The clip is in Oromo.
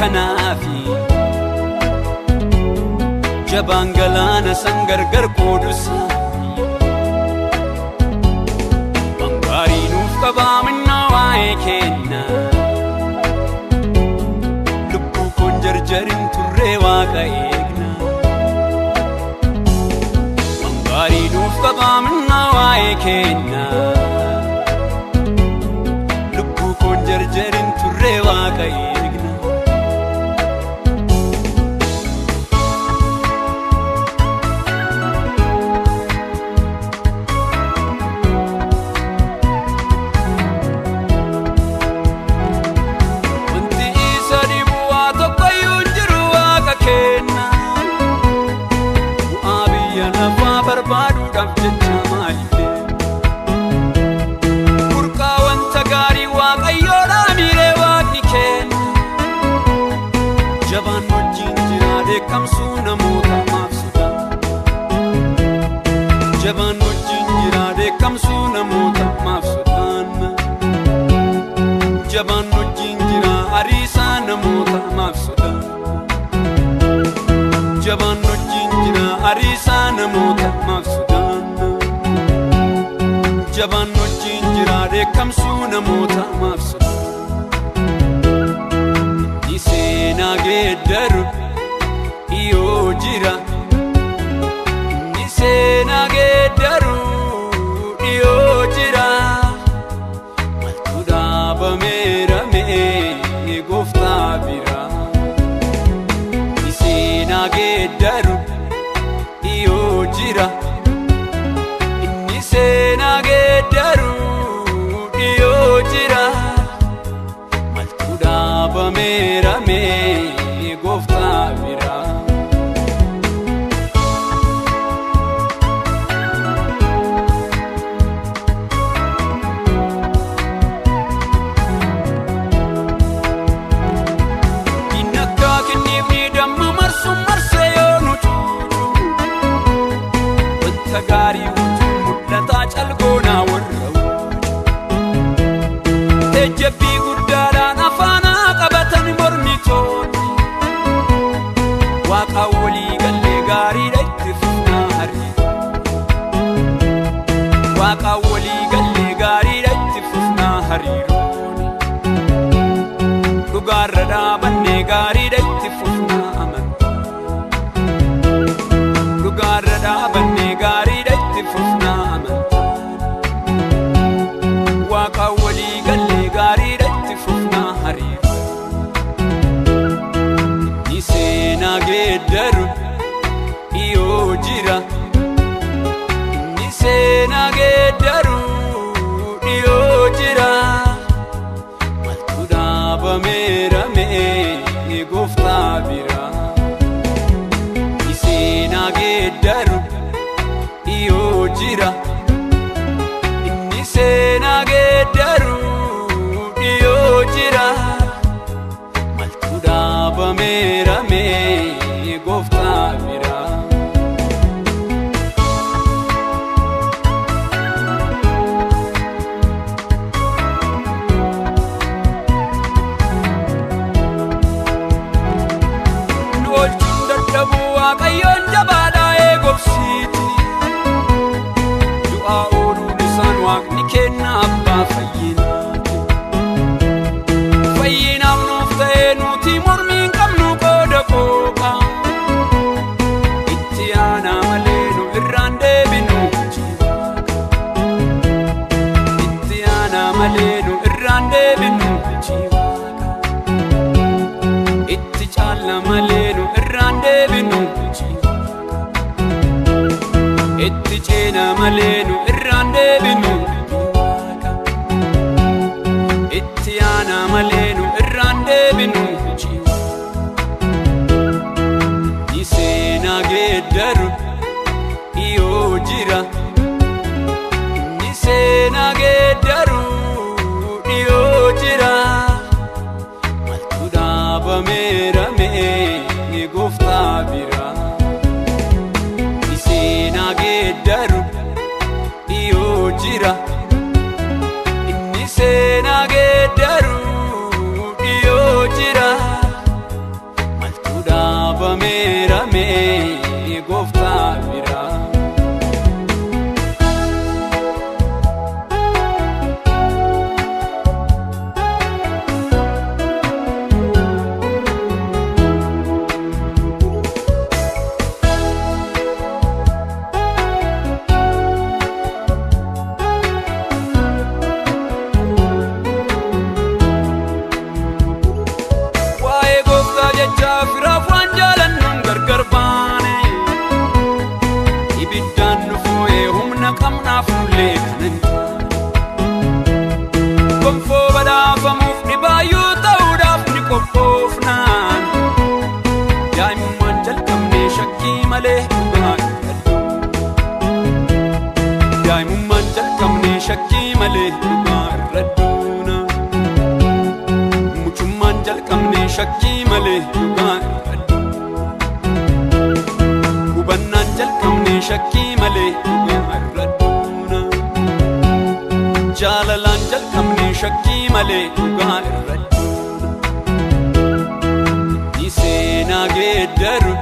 kanaafi jabaan galaana san gargar qoodusa bangaarii nuuf qabaa minnaa waa'ee kenna lubbuu koon jarjarin turree waaqa eegna bangaarii nuuf qabaa minnaa waa'ee kenna lubbuu koon jarjarin turree waaqa eegna barbaaduudhaaf jecha maallee burqaa wanta gaarii waaqayyoodhaa miiree waaqni kenna jabaan wajjin jira dheekkamsuu namoota maaf sodaa jabaan wajjin jira dheekkamsuu namoota maaf sodaanna jabaan wajjin jira ariisaa namoota maaf sodaa jabaan wajjin jira ariisaa namoota maaf sodaanna jabaan wajjin jira dheekkamsuu namoota maaf sodaanna ni seenaa geeddaru iyoo jira ni seenaa geeddaru iyoo jira maltu dhaabameera mee gooftaa bira ni seenaa geeddaru iyoo jira inni seenaa geeddaru iyoo jira maltu dhaabameera mee gooftaa bira inni akka kenniifni damma marsuun marsee yoo nu cuudhu wanta gaarii wajjin mul'ataa calgoonaa warra wuucu ejjabbii guddaadhaan afaanaa qabatan mormitoonni waaqa walii gallee gaariidha itti fufnaa hariiroon waaqa walii gallee gaariidha itti fufnaa hariiroon dhugaarra dhaabannee gaariidha itti fufnaa amantaa dhugaarra dhaabannee gaariidha itti fufnaa amantaa waaqa walii gallee gaariidha itti fufnaa hariiroon ni seenaa geeddaru iyoo jira ni seenaa geeddaru iyoo jira maltu dhaabameera mee gooftaa bira ni seenaa geeddaru iyoo jira inni seenaa geeddaru iyoo jira maltu dhaabameera mee gooftaa bira nu oolchuun dadhabuu waaqayyoon jabaadhaa eegobsiiti du'aa ooluun isaan waaqni kenna abbaa fayyinaati fayyinaaf nuuf ta'ee nuti mormii hin qabnu qooda qooqa itti aanaa malee nu irraan deebinu itti aanaa malee nu irraan deebinu itti caalla malee nu irraan deebinu itti ceena malee nu irraan deebinu itti aanaa malee nu irraan deebinu ni seenaa geeddaru iyoo jira ni seenaa geeddaru iyoo jira maltu dhaabameera mee gooftaa bira ni seenaa geeddaru iyoo jira inni seenaa geeddaru shakkii malee dhugaa irratti hubannaan jalqabne shakkii malee dhugaa irratti jaalalaan jalqabne shakkii malee dhugaa irratti ni seenaa geeddaru